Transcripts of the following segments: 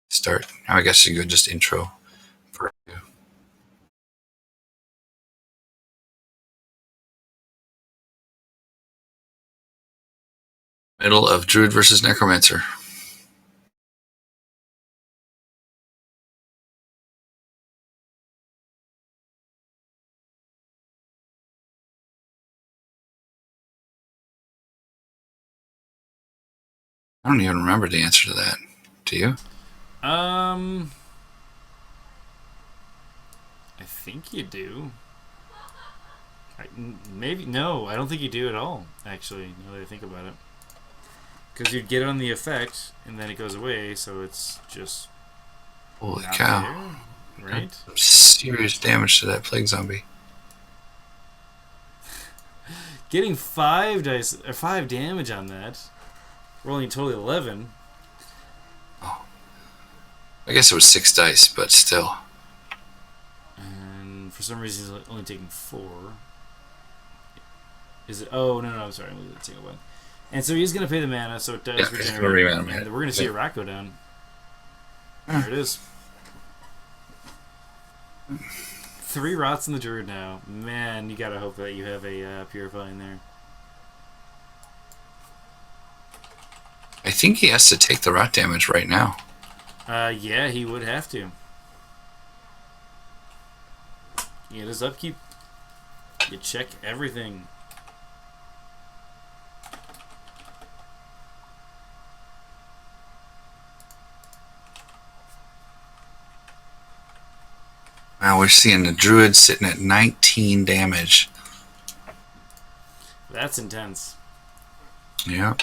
Start. Now I guess you could just intro. For you. Middle of Druid versus Necromancer. I don't even remember the answer to that. Do you? I think you do. Maybe no, I don't think you do at all. Actually, now that I think about it, because you'd get on the effect and then it goes away, so it's just Holy not cow. there, Did right? some serious damage to that plague zombie. Getting 5 dice or 5 damage on that, rolling totally 11. Oh. I guess it was 6 dice, but still. And for some reason, he's only taking 4. Is it? Oh no, I'm sorry. I'm losing the single one. And so he's gonna pay the mana, so it Yeah, does it's going to regenerate, remand and him. we're gonna see a rat go down. There it is. 3 rots in the druid now. Man, you gotta hope that you have a purify in there. I think he has to take the rot damage right now. Yeah, he would have to. Get his upkeep. You check everything. Now we're seeing the Druid sitting at 19 damage. That's intense. Yeah.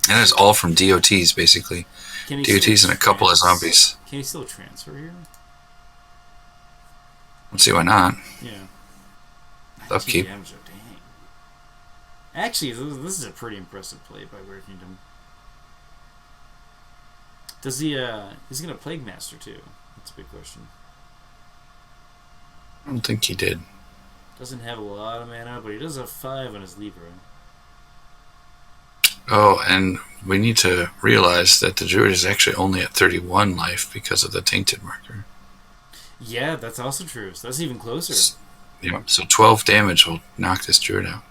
And it's all from DOTs, basically. Can he DOTs and a couple of zombies. Can he still transfer here? Let's see why not. Yeah. Upkeep. Damage, dang. Actually, this is a pretty impressive play by Werekingdom. Does he? He's gonna Plague Master too. That's a big question. I don't think he did. Doesn't have a lot of mana, but he does have 5 on his lever. Oh, and we need to realize that the Druid is actually only at 31 life because of the tainted marker. Yeah, that's also true. So that's even closer. Yeah, so 12 damage will knock this Druid out.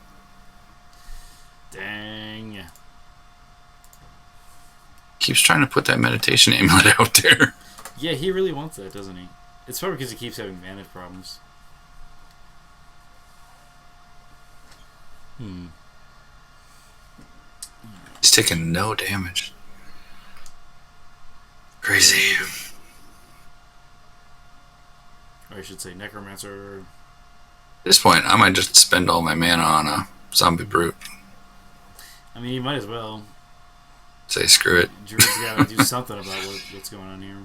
Dang. Keeps trying to put that meditation amulet out there. Yeah, he really wants that, doesn't he? It's probably because he keeps having mana problems. Hmm. He's taking no damage. Crazy. Or I should say Necromancer. At this point, I might just spend all my mana on a zombie brute. I mean, you might as well. Say screw it. Druid's gotta do something about what's going on here.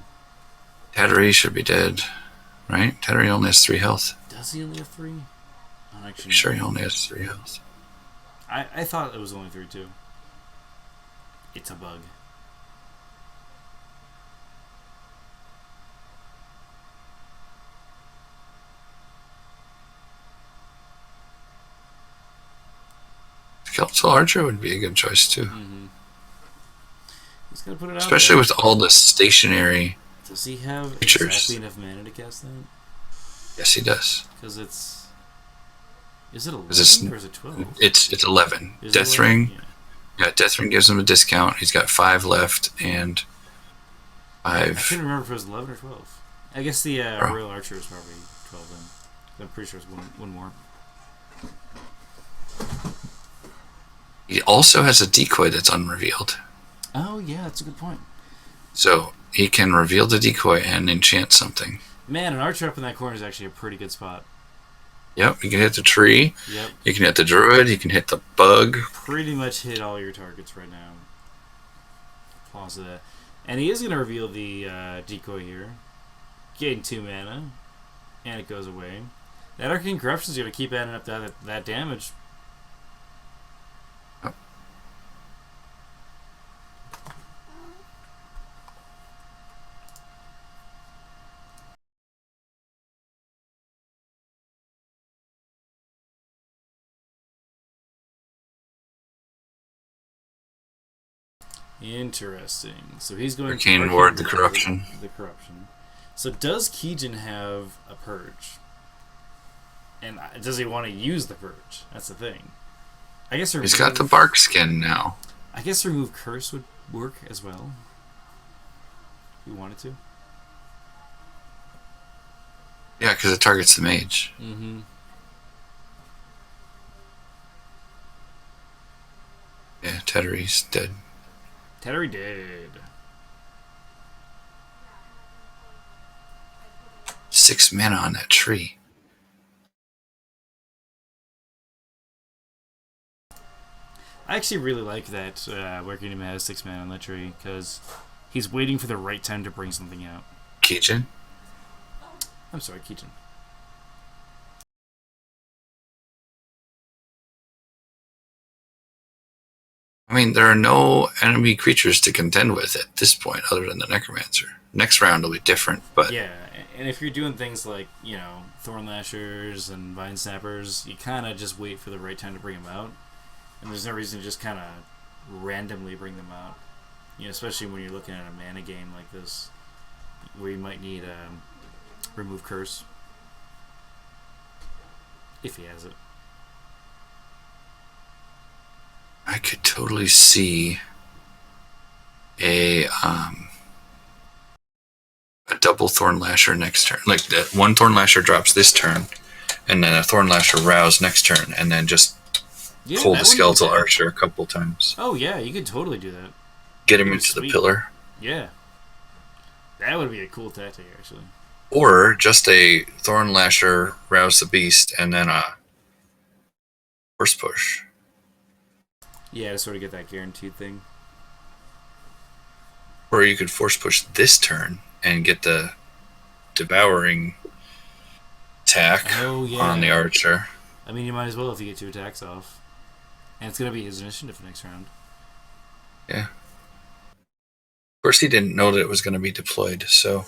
Tattery should be dead, right? Tattery only has 3 health. Does he only have 3? I'm actually Sure, he only has 3 health. I thought it was only 3 too. It's a bug. Skeletal Archer would be a good choice too. Mm-hmm. He's gonna put it out Especially there. with all the stationary. Does he have creatures. exactly enough mana to cast that? Yes, he does. Because it's. Is it 11 or is it 12? It's 11. Is Death 11? Ring. Yeah, Death Ring gives him a discount. He's got 5 left and 5. I couldn't remember if it was 11 or 12. I guess the Royal Archer is probably 12 then. I'm pretty sure it's one more. He also has a decoy that's unrevealed. Oh, yeah, that's a good point. So he can reveal the decoy and enchant something. Man, an Archer up in that corner is actually a pretty good spot. Yep, you can hit the tree. Yep. You can hit the druid. You can hit the bug. Pretty much hit all your targets right now. Pause that. And he is going to reveal the decoy here. Gain 2 mana. And it goes away. That Arcane Corruption is going to keep adding up that damage. Interesting. So he's going to Arcane Arcane Ward, the Ward, corruption. the corruption. So does Keejchen have a purge? And does he want to use the purge? That's the thing. I guess He's got the bark skin now. I guess remove curse would work as well. If we wanted to. Yeah, because it targets the mage. Mm-hmm. Yeah, Teddery's dead. Teddery dead. 6 mana on that tree. I actually really like that Werekingdom has 6 mana on that tree because he's waiting for the right time to bring something out. Keejchen? I'm sorry, Keejchen. I mean, there are no enemy creatures to contend with at this point other than the Necromancer. Next round will be different, but... Yeah, and if you're doing things like, Thorn Lashers and Vine Snappers, you kind of just wait for the right time to bring them out. And there's no reason to just kind of randomly bring them out. Especially when you're looking at a mana game like this, where you might need remove curse. If he has it. I could totally see a double Thorn Lasher next turn. Like, that one Thorn Lasher drops this turn, and then a Thorn Lasher Rouse next turn, and then just pull the Skeletal Archer a couple times. Oh, yeah, you could totally do that. Get him into the pillar. Yeah. That would be a cool tactic, actually. Or just a Thorn Lasher, Rouse the Beast, and then a Force Push. Yeah, to sort of get that guaranteed thing. Or you could Force Push this turn and get the Devouring attack on the Archer. I mean, you might as well if you get 2 attacks off. And it's going to be his initiative next round. Yeah. Of course, he didn't know that it was going to be deployed, so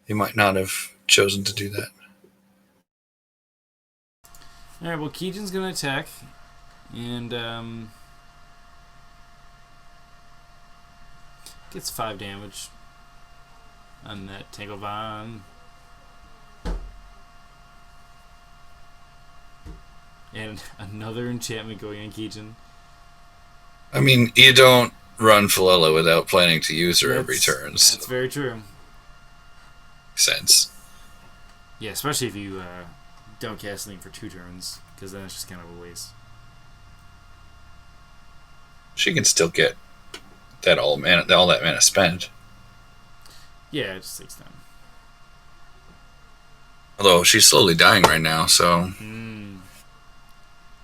he might not have chosen to do that. Alright, well, Keejchen's going to attack. And, gets 5 damage on that Tanglevine. And another enchantment going on Keejchen. I mean, you don't run Philella without planning to use her every turn. So. That's very true. Makes sense. Yeah, especially if you don't cast anything for 2 turns, because then it's just kind of a waste. She can still get that all that mana spent. Yeah, it just takes time. Although she's slowly dying right now, so...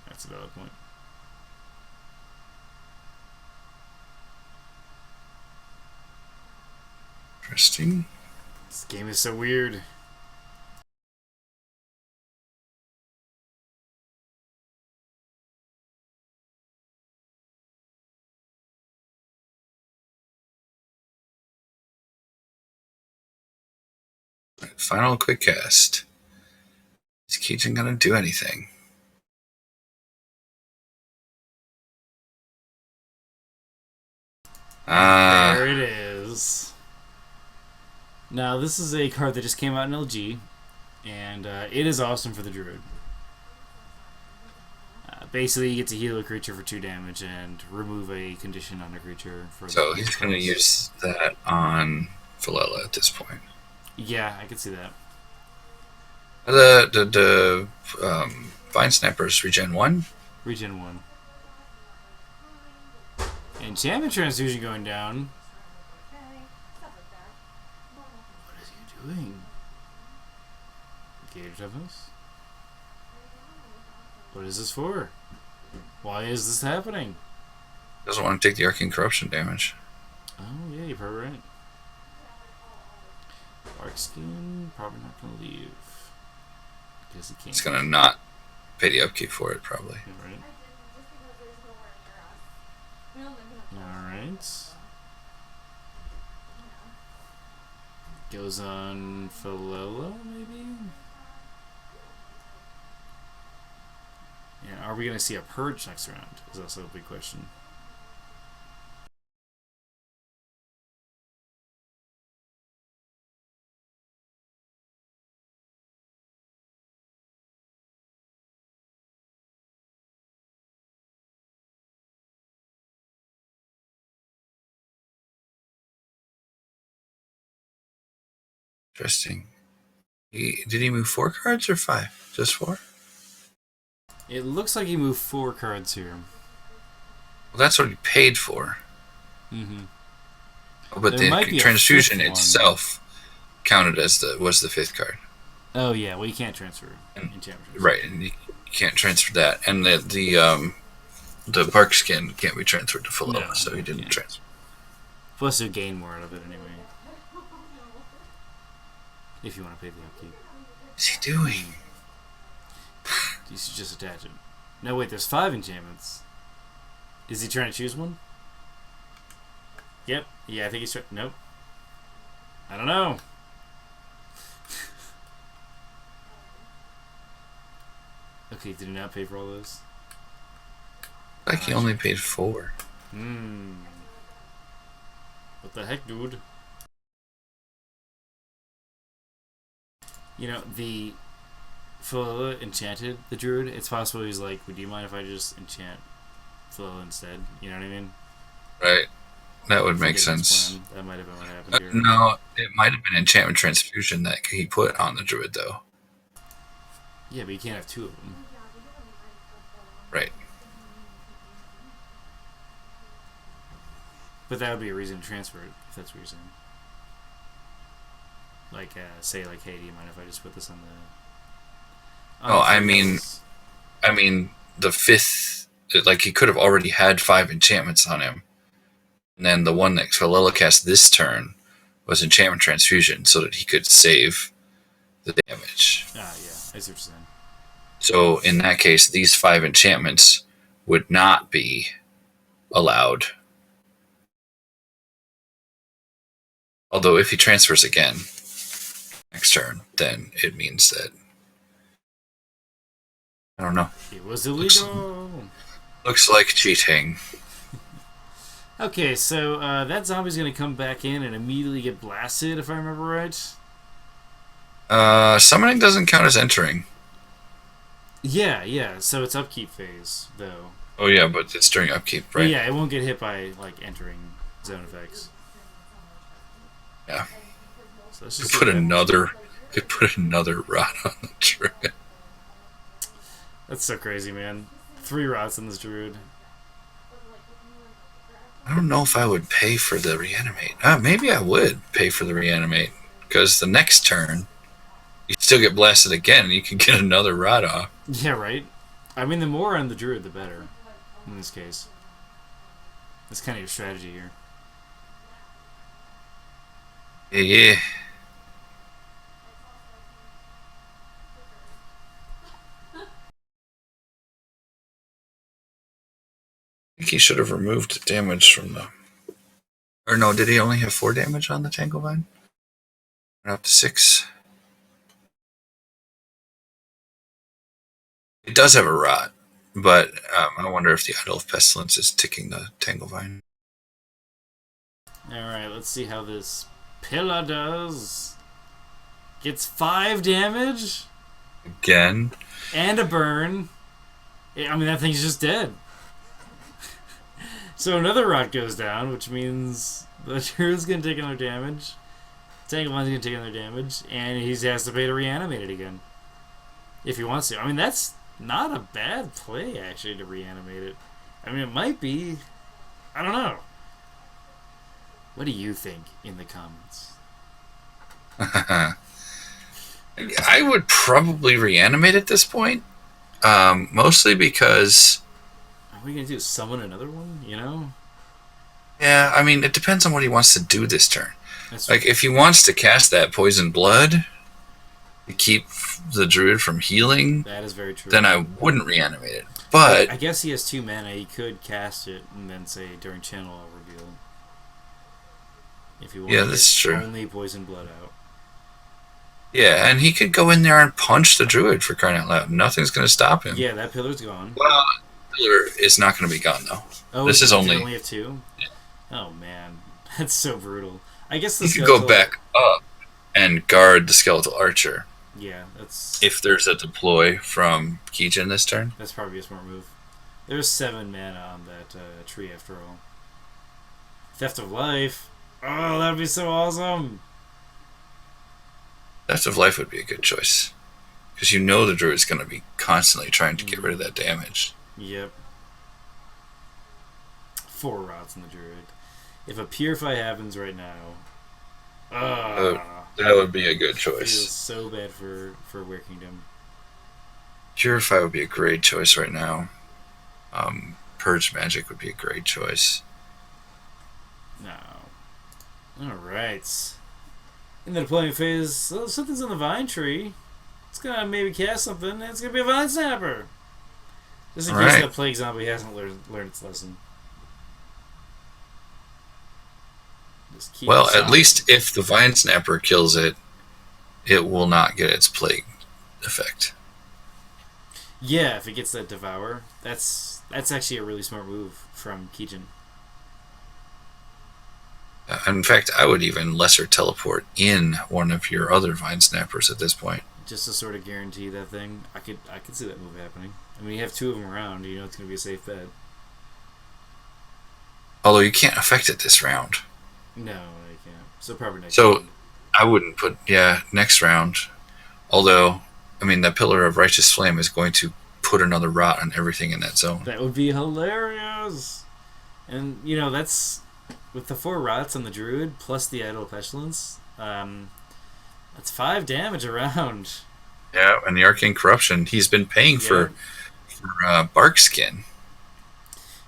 That's a valid point. Interesting. This game is so weird. Final quick cast. Is Keejchen gonna do anything? There it is. Now, this is a card that just came out in LG, and it is awesome for the Druid. Basically, you get to heal a creature for 2 damage and remove a condition on a creature. So he's going to use that on Philella at this point. Yeah, I can see that. The Vine Snappers regen 1? Regen 1. Enchantment Transfusion going down. What is he doing? Gator Toughness? What is this for? Why is this happening? Doesn't want to take the Arcane Corruption damage. Oh, yeah, you're probably right. Dark Skin, probably not going to leave. Because he can't. He's going to not pay the upkeep for it, probably. Yeah, right. Alright. Goes on Philella, maybe? Yeah, are we going to see a purge next round? Is also a big question. Interesting. Did he move 4 cards or 5? Just 4? It looks like he moved 4 cards here. Well, that's what he paid for. Mm-hmm. But There the transfusion itself counted as was the 5th card. Oh yeah, well you can't transfer enchantment. Right, and you can't transfer that, and the bark skin can't be transferred to Philella, so he didn't transfer. Plus, you gain more out of it anyway. If you want to pay the upkeep. What's he doing? You should just attach it. No, wait, there's 5 enchantments. Is he trying to choose one? Yep. Yeah, I think he's trying. Nope. I don't know. Okay, did he not pay for all those? Like he only paid 4. What the heck, dude? You know, the Philella enchanted the druid. It's possible he's like, would you mind if I just enchant Philella instead? You know what I mean? Right. That would make sense. That might have been what happened here. No, it might have been enchantment transfusion that he put on the druid, though. Yeah, but you can't have 2 of them. Right. But that would be a reason to transfer it, if that's what you're saying. Like, say, like, hey, do you mind if I just put this on the... I mean, the 5th... Like, he could have already had 5 enchantments on him. And then the one that Philella cast this turn was enchantment transfusion, so that he could save the damage. Yeah, I see what you're saying. So, in that case, these 5 enchantments would not be allowed. Although, if he transfers again next turn, then it means that... I don't know. It was illegal! Looks like cheating. Okay, so that zombie's going to come back in and immediately get blasted, if I remember right. Summoning doesn't count as entering. Yeah, so it's upkeep phase, though. Oh yeah, but it's during upkeep, right? But yeah, it won't get hit by, like, entering zone effects. Yeah. So They put another rod on the druid. That's so crazy, man. 3 rots in this druid. I don't know if I would pay for the reanimate. Maybe I would pay for the reanimate, because the next turn you still get blasted again and you can get another rod off. Yeah, right? I mean, the more on the druid, the better, in this case. That's kind of your strategy here. Yeah. I think he should have removed damage from the... Or no, did he only have 4 damage on the Tanglevine? Went up to 6. It does have a rot, but I wonder if the Idol of Pestilence is ticking the Tanglevine. Alright, let's see how this Pillar does. Gets 5 damage. Again. And a burn. I mean, that thing's just dead. So another rot goes down, which means the druid's going to take another damage. Tanglevine's going to take another damage. And he has to pay to reanimate it again. If he wants to. I mean, that's not a bad play, actually, to reanimate it. I mean, it might be. I don't know. What do you think in the comments? I would probably reanimate at this point. Mostly because... What are we going to do? Summon another one? You know? Yeah, I mean, it depends on what he wants to do this turn. Like, if he wants to cast that Poison Blood to keep the druid from healing... That is very true. Then I wouldn't reanimate it. But... I guess he has 2 mana. He could cast it and then say, during channel, I'll reveal. If he wants that's true. Only Poison Blood out. Yeah, and he could go in there and punch the druid, for crying out loud. Nothing's going to stop him. Yeah, that pillar's gone. Well, the pillar is not going to be gone, though. Oh, this is only... only have 2? Yeah. Oh, man. That's so brutal. I guess the You could go back up and guard the Skeletal Archer. Yeah, that's... If there's a deploy from Keejchen this turn. That's probably a smart move. There's 7 mana on that tree, after all. Theft of Life. Oh, that'd be so awesome! Depth of Life would be a good choice. Because you know the druid's going to be constantly trying to get rid of that damage. Yep. 4 rots in the druid. If a Purify happens right now, That would be a good feels choice. so bad for Werekingdom. Purify would be a great choice right now. Purge Magic would be a great choice. No. Alright. In the deployment phase, something's in the Vine Tree. It's gonna maybe cast something, and it's gonna be a Vine Snapper. Just in case that Plague Zombie hasn't learned its lesson. Well, at least if the Vine Snapper kills it, it will not get its Plague effect. Yeah, if it gets that Devour, that's actually a really smart move from Keejchen. In fact, I would even lesser teleport in one of your other Vine Snappers at this point. Just to sort of guarantee that thing. I could see that move happening. I mean, you have 2 of them around, you know it's going to be a safe bet. Although you can't affect it this round. No, you can't. So probably next So round. I wouldn't put, next round. Although, I mean, that Pillar of Righteous Flame is going to put another rot on everything in that zone. That would be hilarious! And, you know, that's... With the 4 rots on the Druid, plus the Idle Pestilence, that's 5 damage around. Yeah, and the Arcane Corruption, he's been paying for Bark Skin.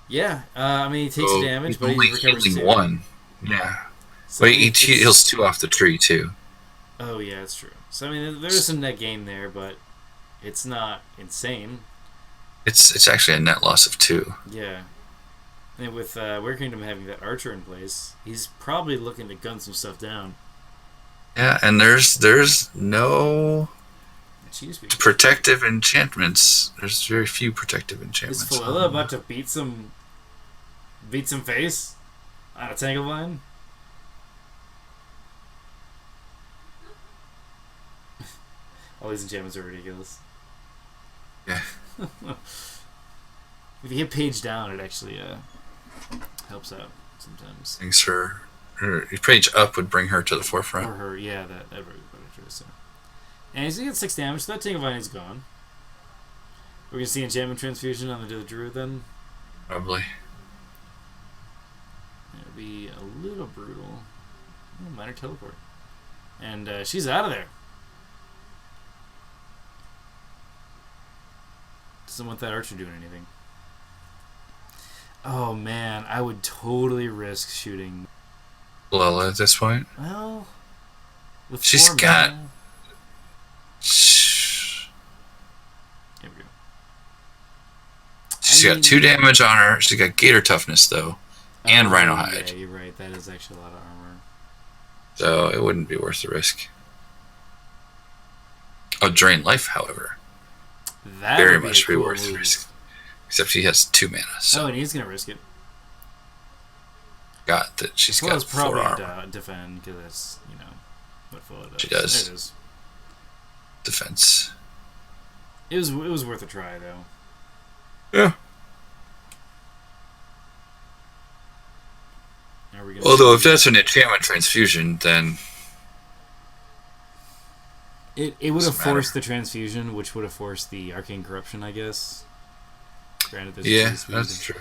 Yeah, I mean, he takes damage, but he recovers 2. 1. Yeah. So, But he heals 2 off the tree, too. Oh, yeah, that's true. So, I mean, there is some net gain there, but it's not insane. It's actually a net loss of 2. Yeah. And with Werekingdom having that Archer in place, he's probably looking to gun some stuff down. Yeah, and there's no protective enchantments. There's very few protective enchantments. Is Philella about to beat some face on a Tanglevine? All these enchantments are ridiculous. Yeah. If you get page down, it actually helps out sometimes. Brings her page up would bring her to the forefront. Or her, yeah, that would be better. So. And he's gonna get 6 damage, so that Tanglevine is gone. We're gonna see Enchantment Transfusion on the Druid then? Probably. It'll be a little brutal. Oh, minor teleport. And she's out of there. Doesn't want that Archer doing anything. Oh man, I would totally risk shooting Lola at this point. Well, with she's got. Here we go. She's got 2 damage on her. She's got Gator Toughness though, and Rhino Hide. Yeah, you're right. That is actually a lot of armor. So it wouldn't be worth the risk. Oh, Drain Life, however, That very would be much a cool worth the move. risk. Except she has 2 mana. So Oh, and he's gonna risk it. got that she's Well, got it's 4 probably armor. Defend because that's what Fulla does. She does. There it is. Defense. It was worth a try though. Yeah. Are we Although if that's an enchantment transfusion, then it would have doesn't forced matter. the transfusion, which would have forced the Arcane Corruption, I guess. Granted, there's yeah, 2 speed. that's true.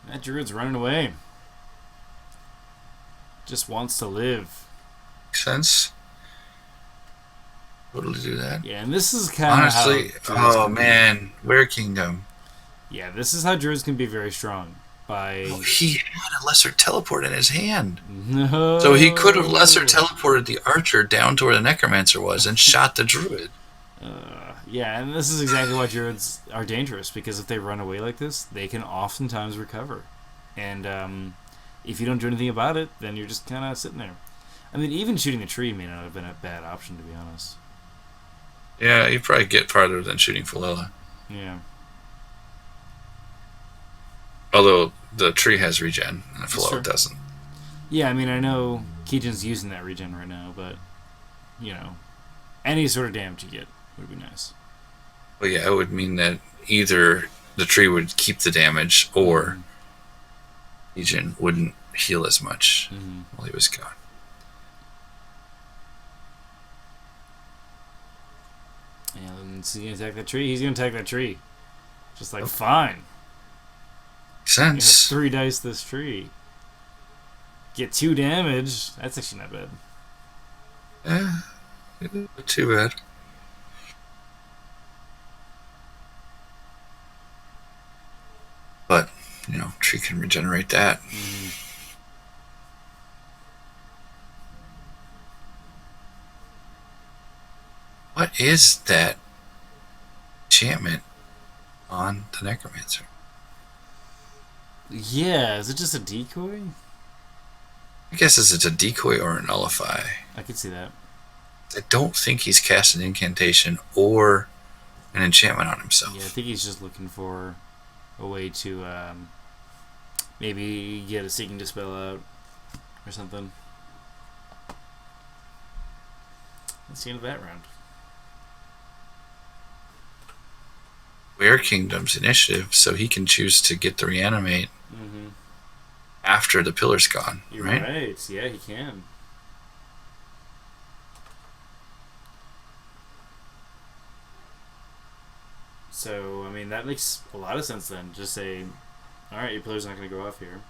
That Druid's running away. Just wants to live. Makes sense. Totally do that. Yeah, and this is kind of Honestly, how Werekingdom. Yeah, this is how Druids can be very strong. By He had a lesser teleport in his hand. no, So he could have lesser teleported the archer down to where the necromancer was and shot the druid. Yeah, and this is exactly why Druids are dangerous, because if they run away like this, they can oftentimes recover. And if you don't do anything about it, then you're just kind of sitting there. I mean, even shooting the tree may not have been a bad option, to be honest. Yeah, you probably get farther than shooting Philella. Yeah. Although the tree has regen, and the flow doesn't. Yeah, I mean, I know Keejchen's using that regen right now, but, any sort of damage you get would be nice. Well, yeah, it would mean that either the tree would keep the damage, or Keejchen wouldn't heal as much while he was gone. And is he going to attack that tree? He's going to attack that tree. Just like, fine. Makes sense. 3 dice this tree. Get 2 damage. That's actually not bad. Not too bad. But, tree can regenerate that. What is that enchantment on the Necromancer? Yeah, is it just a decoy? I guess it's a decoy or a nullify. I could see that. I don't think he's cast an incantation or an enchantment on himself. Yeah, I think he's just looking for a way to maybe get a Seeking Dispel out or something. That's the end of that round. Werekingdom's initiative, so he can choose to get the reanimate after the pillar's gone. You're right? right. Yeah, he can. So, I mean, that makes a lot of sense then. Just say, alright, your pillar's not going to go off here.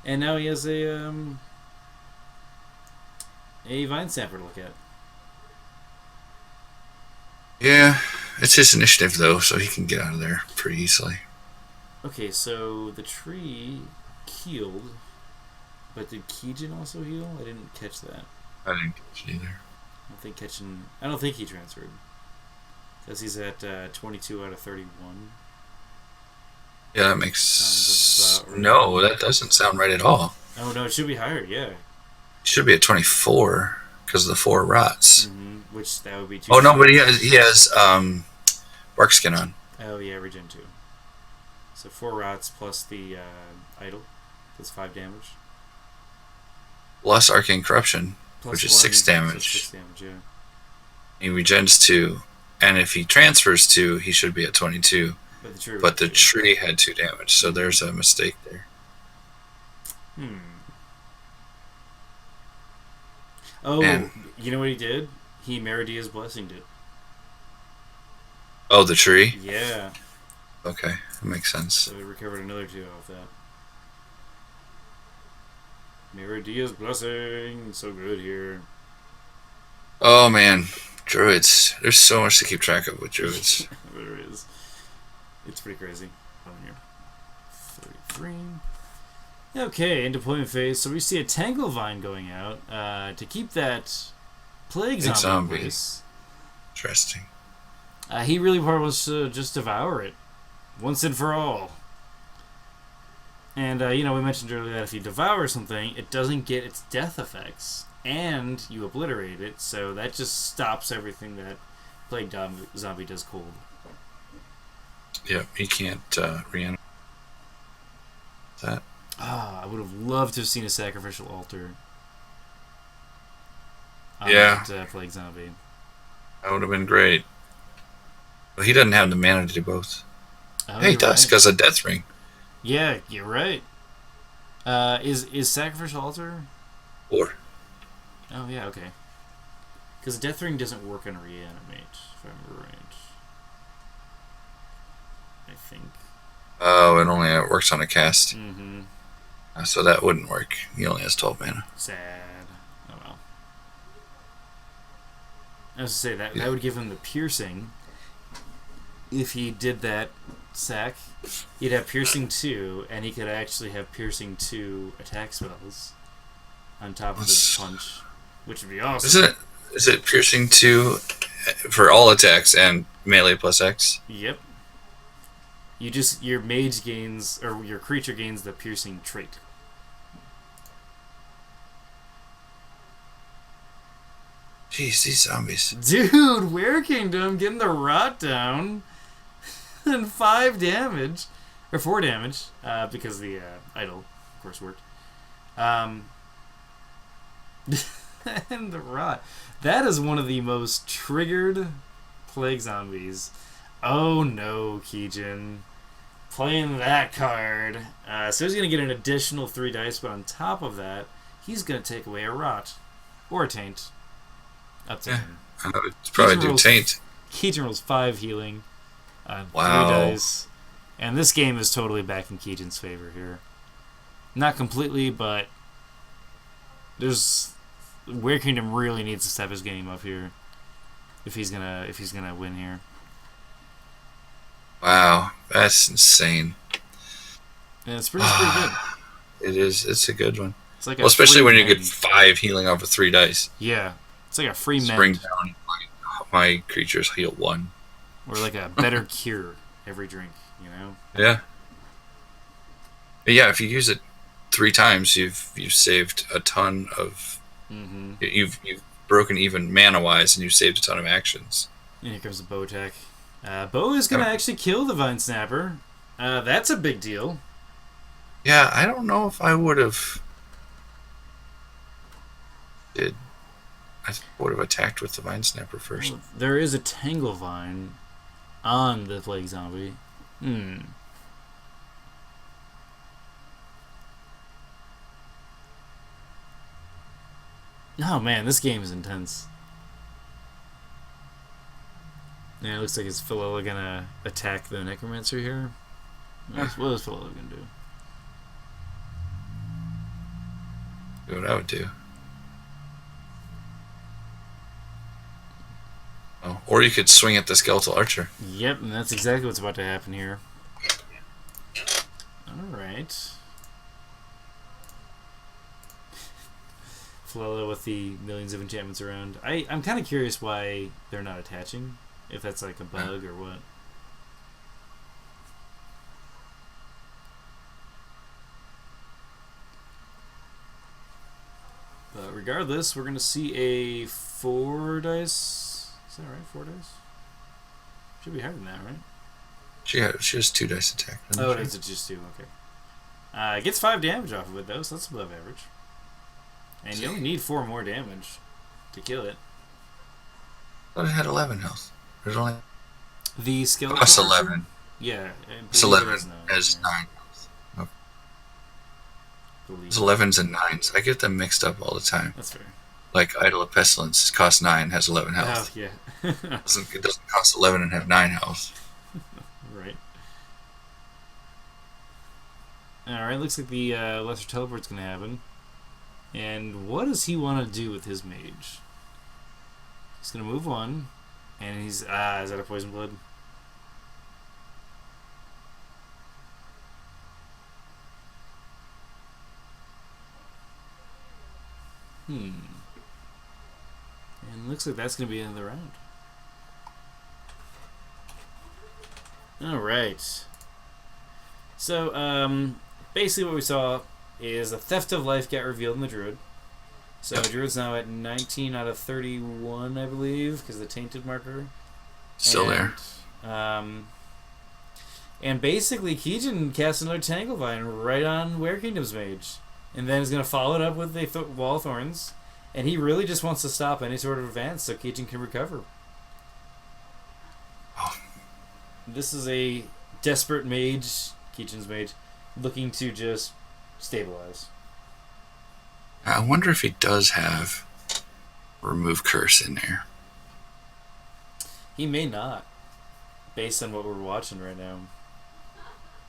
And now he has a Vine Stamper to look at. Yeah, it's his initiative, though, so he can get out of there pretty easily. Okay, so the tree healed, but did Keejchen also heal? I didn't catch that. I didn't catch it either. I don't think he transferred. Because he's at 22 out of 31. Yeah, that makes... Right. No, that doesn't sound right at all. Oh, no, it should be higher, yeah. It should be at 24, because of the 4 rots. Which, that would be 2. Oh, no, but he has bark skin on. Oh, yeah, regen 2. So 4 rots plus the idol. That's 5 damage. Plus arcane corruption, Plus which is 1, 6 damage. 6 damage, yeah. He regens 2, and if he transfers 2, he should be at 22. But the tree had 2 damage, so there's a mistake there. Oh, and, you know what he did? He Meridia's Blessinged it. Oh, the tree? Yeah. Okay, that makes sense. So we recovered another 2 off that. Meridia's Blessing, so good here. Oh man, druids. There's so much to keep track of with druids. There is. It's pretty crazy. 33. Okay, in deployment phase, so we see a Tangle Vine going out to keep that Plague Zombie in place. Interesting. He really probably wants to just devour it once and for all. And, we mentioned earlier that if you devour something, it doesn't get its death effects, and you obliterate it, so that just stops everything that Plague Zombie does cold. Yep, he can't reanimate that. I would have loved to have seen a sacrificial altar on that Plague Zombie. That would have been great. But he doesn't have the mana to do both. Oh, he does, because of Death Ring. Yeah, you're right. Is Sacrificial Altar? 4. Oh, yeah, okay. Because Death Ring doesn't work on Reanimate, if I remember right. I think. Oh, it only works on a cast. Mm-hmm. So that wouldn't work. He only has 12 mana. Sad. Oh, well. I was to say, that would give him the piercing. If he did that sack, he'd have piercing 2, and he could actually have piercing 2 attack spells on top of his punch, which would be awesome. Is it piercing 2 for all attacks and melee plus X? Yep. Your mage gains, or your creature gains the piercing trait. Jeez, these zombies. Dude, Werekingdom getting the rot down and 5 damage. or 4 damage, because the idol, of course, worked. And the rot. That is one of the most triggered plague zombies. Oh no, Keejchen. Playing that card. So he's going to get an additional 3 dice, but on top of that, he's going to take away a rot. Or a taint. Up to him. It's probably do taint. Keejchen rolls 5 healing. 3 Wow. dice. And this game is totally back in Keejchen's favor here. Not completely, but there's Werekingdom really needs to step his game up here if he's gonna win here. Wow, that's insane. And it's pretty good. It is. It's a good one. It's like especially when you get 5 healing off of 3 dice. Yeah, it's like a free mend. Bring down my creatures heal 1. Or like a better cure every drink, you know? Yeah. But yeah, if you use it 3 times, you've saved a ton of. Mm-hmm. You've broken even mana wise, and you've saved a ton of actions. And here comes the bow attack. Bow is gonna actually kill the Vine Snapper. That's a big deal. Yeah, I don't know if I would have. I would have attacked with the Vine Snapper first. Well, there is a Tangle Vine on the Plague Zombie. Oh man, this game is intense. Yeah, it looks like it's Philella gonna attack the Necromancer here. What is Philella gonna do? Do what I would do. Oh, or you could swing at the Skeletal Archer. Yep, and that's exactly what's about to happen here. Alright. Philella with the millions of enchantments around. I'm kind of curious why they're not attaching. If that's like a bug or what. But regardless, we're going to see a 4 dice. Is that right? 4 dice? Should be higher than that, right? She has 2 dice attack. Oh, it's just 2. Okay. It gets 5 damage off of it, though, so that's above average. And you only need 4 more damage to kill it. I thought it had 11 health. There's only. The skeleton. Plus 11. Yeah. It's 11 as 9 health. Okay. It's 11s and 9s. I get them mixed up all the time. That's fair. Like Idol of Pestilence costs 9, has 11 health. Oh, yeah. It doesn't cost 11 and have 9 health. Right. Alright, looks like the Lesser Teleport's going to happen. And what does he want to do with his mage? He's going to move 1. And he's... is that a Poison Blood? And looks like that's going to be the end of the round. Alright. So, basically what we saw is a Theft of Life got revealed in the Druid. So Druid's now at 19 out of 31, I believe, because of the Tainted marker. Still there. And basically, Keejchen cast another Tanglevine right on Werekingdom's mage. And then is going to follow it up with a Wall of Thorns. And he really just wants to stop any sort of advance so Keejchen can recover. Oh. This is a desperate mage, Keejchen's mage, looking to just stabilize. I wonder if he does have Remove Curse in there. He may not, based on what we're watching right now.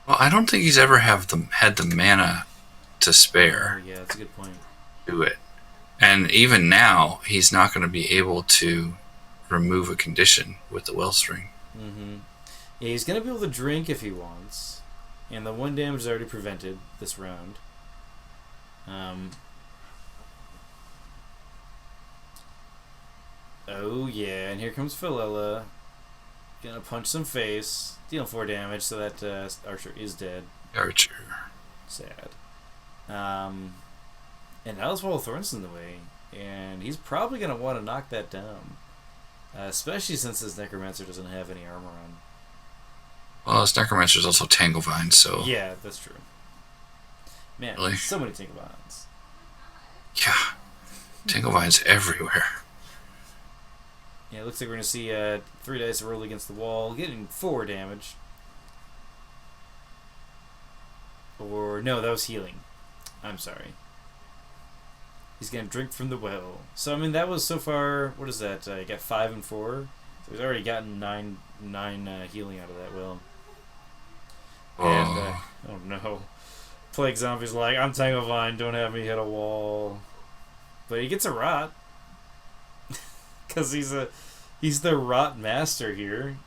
Well, I don't think he's ever had the mana to spare. Oh, yeah, that's a good point. Do it. And even now, he's not going to be able to remove a condition with the Wellspring. Mm-hmm. Yeah, he's going to be able to drink if he wants. And the 1 damage is already prevented this round. Oh, yeah, and here comes Philella. Gonna punch some face. Deal 4 damage, so that Archer is dead. Archer. Sad. And now this Wall of Thorns in the way. And he's probably gonna want to knock that down. Especially since his Necromancer doesn't have any armor on. Well, his Necromancer's also Tanglevine, so... Yeah, that's true. Man, Really? so many Tinkerbonds. Yeah. Tanglevine's everywhere. Yeah, it looks like we're going to see 3 dice roll against the wall, getting 4 damage. Or, no, that was healing. I'm sorry. He's going to drink from the well. So, I mean, that was so far, what is that? He got 5 and 4. So he's already gotten 9 healing out of that well. And, oh no. Plague Zombie's like, I'm Tanglevine, don't have me hit a wall. But he gets a rot. Because he's the rot master here.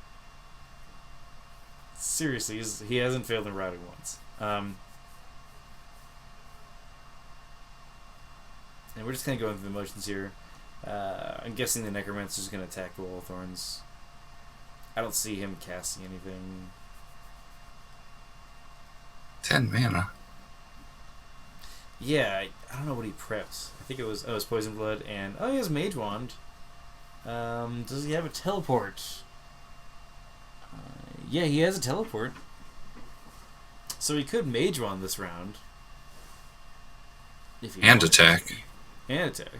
Seriously, he hasn't failed in rotting once. And we're just kind of going through the motions here. I'm guessing the Necromancer's going to attack the Wall of Thorns. I don't see him casting anything. 10 mana. Yeah, I don't know what he prepped. I think it was Poison Blood, and he has Mage Wand. Does he have a teleport? Yeah, he has a teleport. So he could Mage Wand this round. If he And wanted. attack. And attack.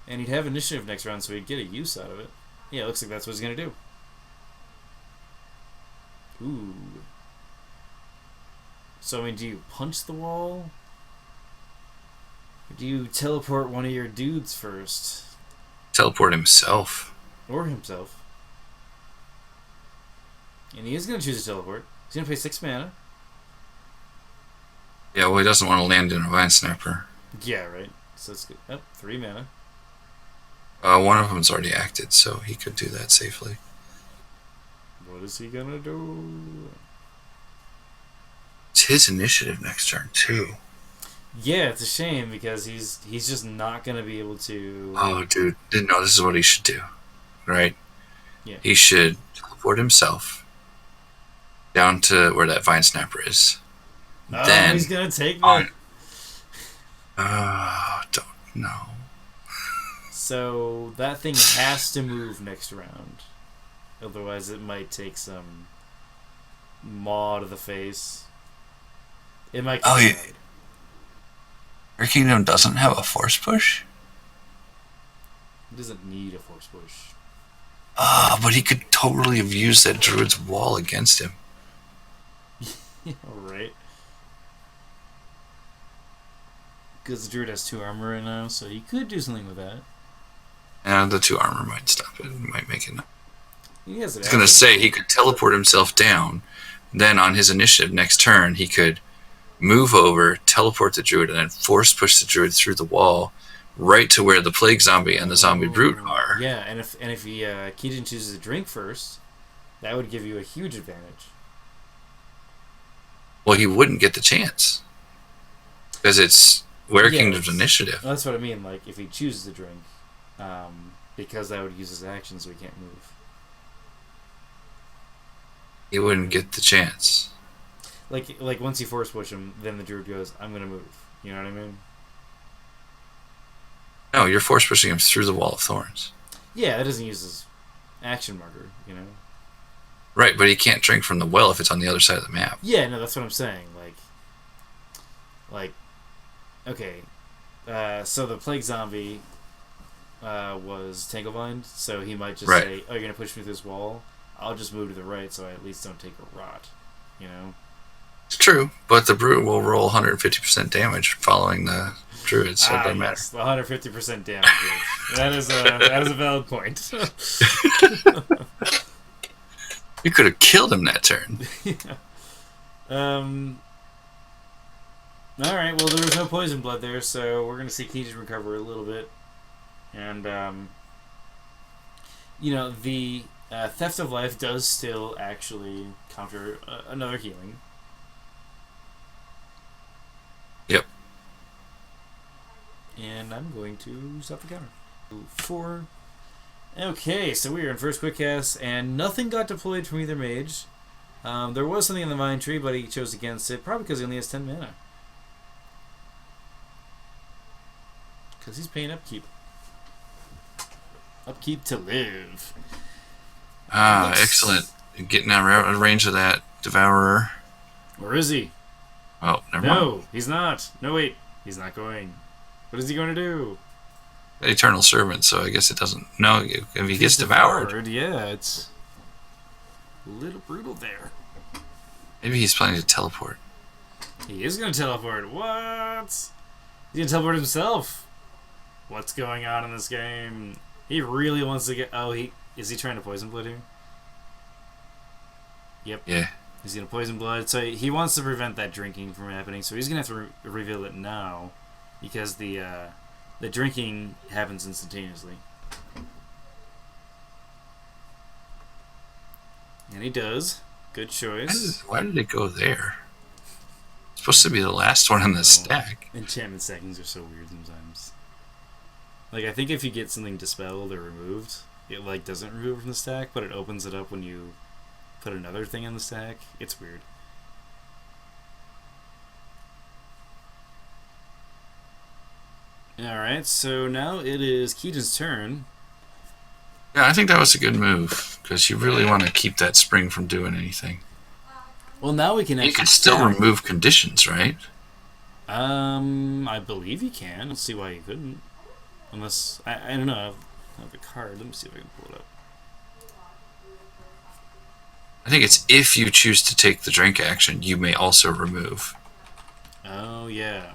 And he'd have initiative next round, so he'd get a use out of it. Yeah, it looks like that's what he's going to do. Ooh. So, I mean, do you punch the wall? Or do you teleport one of your dudes first? Teleport himself. Or himself. And he is going to choose a teleport. He's going to pay 6 mana. Yeah, well, he doesn't want to land in a Vine Sniper. Yeah, right. So it's good. Oh, 3 mana. One of them's already acted, so he could do that safely. What is he going to do? It's his initiative next turn, too. Yeah, it's a shame because he's just not going to be able to... Oh, dude. No, this is what he should do. Right? Yeah. He should teleport himself down to where that Vine Snapper is. Oh, Then, he's going to take that. Don't know. So that thing has to move next round. Otherwise it might take some maw to the face. It might get yeah. tied. Werekingdom doesn't have a force push? It doesn't need a force push. But he could totally have used that druid's wall against him. Alright. Because the druid has 2 armor right now, so you could do something with that. And the 2 armor might stop it. It might make it. He has it. I was going to say he could teleport himself down. Then on his initiative next turn, he could move over, teleport the druid, and then force push the druid through the wall right to where the plague zombie and the zombie brute are. Yeah, and if he Keejchen chooses a drink first, that would give you a huge advantage. Well, he wouldn't get the chance because it's Werekingdom's initiative. Well, that's what I mean. Like if he chooses a drink, because that would use his action, so he can't move. He wouldn't get the chance. Like once you force push him, then the druid goes, "I'm gonna move." You know what I mean? No, you're force pushing him through the wall of thorns. Yeah, that doesn't use his action marker. You know. Right, but he can't drink from the well if it's on the other side of the map. Yeah, no, that's what I'm saying. Okay, so the plague zombie was Tanglevine, so he might just say, "Oh, you're gonna push me through this wall. I'll just move to the right, so I at least don't take a rot." You know. It's true, but the brute will roll 150% damage following the druid, so it doesn't matter. Yes, the 150% damage. that is a valid point. You could have killed him that turn. Yeah. Alright, well, there was no poison blood there, so we're going to see Keejchen recover a little bit. And, the Theft of Life does still actually counter another healing. Yep. And I'm going to stop the counter. 4. Okay, so we are in first quick cast, and nothing got deployed from either mage. There was something in the Vine Tree, but he chose against it, probably because he only has 10 mana. Because he's paying upkeep. Upkeep to live. Excellent. Getting out of range of that Devourer. Where is he? Oh, never mind. No, he's not. No, wait. He's not going. What is he going to do? Eternal Servant, so I guess it doesn't. No, if he gets devoured. Yeah, it's a little brutal there. Maybe he's planning to teleport. He is going to teleport. What? He's going to teleport himself. What's going on in this game? He really wants to get... Oh, is he trying to poison blood here? Yep. Yeah. He's going to poison blood. So he wants to prevent that drinking from happening. So he's going to have to reveal it now. Because the drinking happens instantaneously. And he does. Good choice. Why did it go there? It's supposed to be the last one on the stack. Enchantment stackings are so weird sometimes. Like, I think if you get something dispelled or removed, it, like, doesn't remove it from the stack, but it opens it up when you put another thing in the stack. It's weird. Alright, so now it is Keejchen's turn. Yeah, I think that was a good move, because you really want to keep that spring from doing anything. Well, now we can actually... You can still remove conditions, right? I believe you can. Let's see why you couldn't. Unless... I don't know. I have a card. Let me see if I can pull it up. I think it's if you choose to take the drink action, you may also remove. Oh, yeah.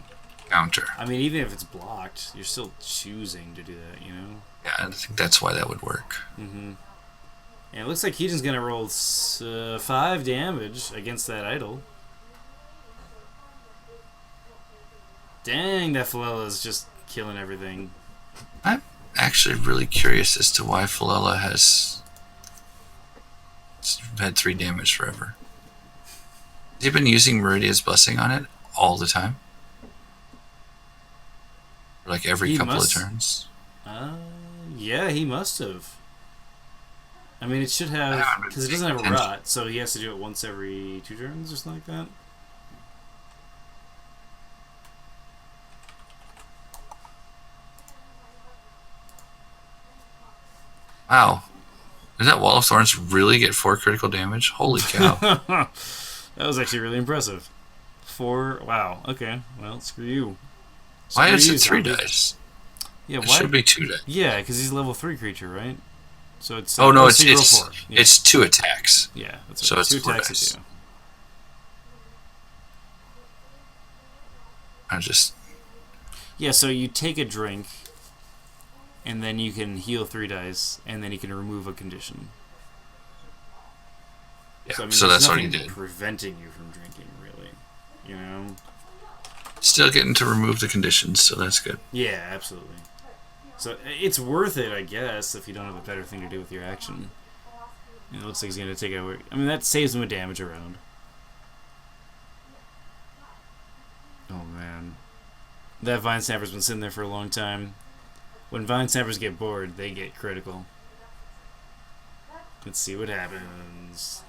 Counter. I mean, even if it's blocked, you're still choosing to do that, you know? Yeah, I think that's why that would work. Mm-hmm. And it looks like Keejchen's going to roll 5 damage against that idol. Dang, that Philella is just killing everything. I'm actually really curious as to why Philella has had 3 damage forever. Has he been using Meridia's Blessing on it all the time? Like every couple of turns? Yeah, he must have. I mean, it should have, because it doesn't have a rot, so he has to do it once every 2 turns or something like that. Wow. Does that Wall of Thorns really get 4 critical damage? Holy cow. That was actually really impressive. 4, wow, okay, well, screw you. Why is it 3 dice? Yeah, it should be 2 dice. Yeah, because he's a level 3 creature, right? So it's... Oh, no, it's 4. Yeah. It's 2 attacks. Yeah, that's right. So it's 2 4 attacks dice. at 2. I just... Yeah, so you take a drink, and then you can heal 3 dice, and then you can remove a condition. Yeah, so, I mean, so that's what he did. Preventing you from drinking, really. You know? Still getting to remove the conditions, so that's good. Yeah, absolutely. So it's worth it, I guess, if you don't have a better thing to do with your action. And it looks like he's going to take out... I mean, that saves him a damage around. Oh, man. That Vine Snapper's been sitting there for a long time. When Vine Snappers get bored, they get critical. Let's see what happens.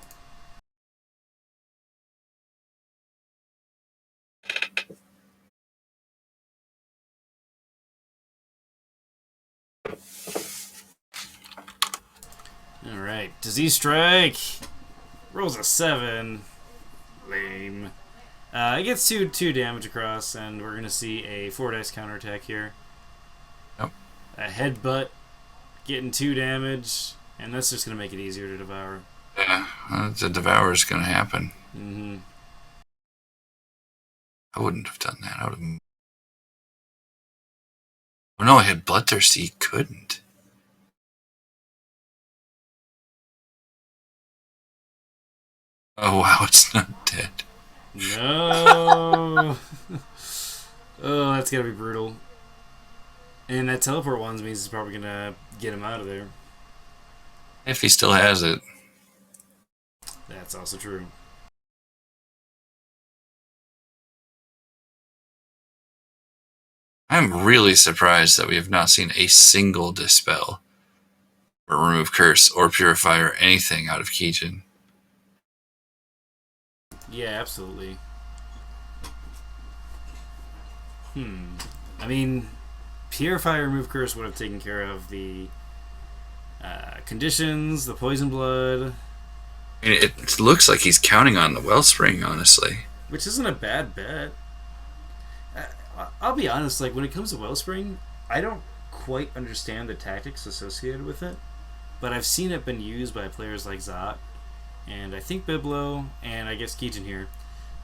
Alright, Disease Strike! Rolls a 7. Lame. It gets 2 damage across, and we're going to see a 4 dice counterattack here. Yep. A Headbutt, getting 2 damage, and that's just going to make it easier to devour. Yeah, the Devour is going to happen. Mm-hmm. I wouldn't have done that. I would have... Oh, no, I had Bloodthirsty. He couldn't. Oh, wow, it's not dead. No! Oh, that's gotta be brutal. And that teleport ones means it's probably gonna get him out of there. If he still has it. That's also true. I'm really surprised that we have not seen a single Dispel, or Remove Curse, or Purify, or anything out of Keejchen. Yeah, absolutely. I mean, Purify, Remove Curse would have taken care of the conditions, the poison blood. It looks like he's counting on the Wellspring, honestly. Which isn't a bad bet. I'll be honest, like, when it comes to Wellspring, I don't quite understand the tactics associated with it, but I've seen it been used by players like Zot, and I think Biblo, and I guess Keejchen here.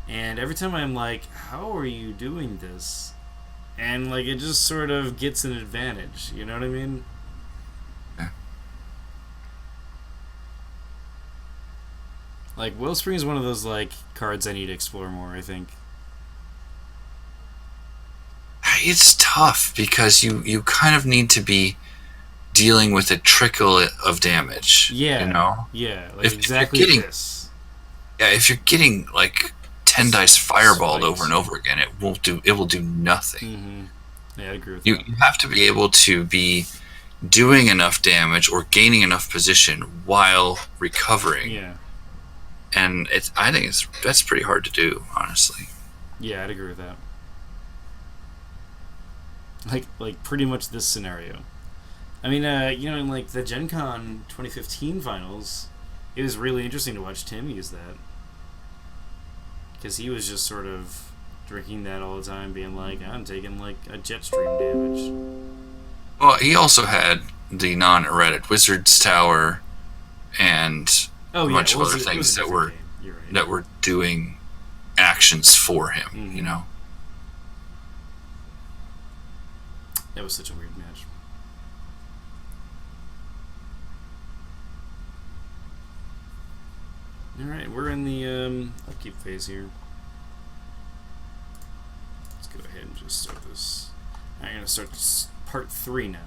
And every time I'm like, how are you doing this? And, like, it just sort of gets an advantage, you know what I mean? Yeah. Like, Wellspring is one of those, like, cards I need to explore more, I think. It's tough because you kind of need to be dealing with a trickle of damage. Yeah. You know? Yeah, like, If exactly you're getting, this. yeah, if you're getting like 10 dice fireballed Spiked. over and over again, it will do nothing. Mm-hmm. Yeah, I agree with You that. you have to be able to be doing enough damage or gaining enough position while recovering. Yeah. And I think that's pretty hard to do, honestly. Yeah, I'd agree with that. Like pretty much this scenario. I mean, in like the Gen Con 2015 finals, it was really interesting to watch Tim use that because he was just sort of drinking that all the time, being like, "I'm taking like a jet stream damage." Well, he also had the non-errated Wizard's Tower and Oh a yeah, bunch of other it was things a that different were game. You're right. that were doing actions for him. Mhm. You know. That was such a weird match. All right, we're in the upkeep phase here. Let's go ahead and just start this. I'm gonna start part 3 now.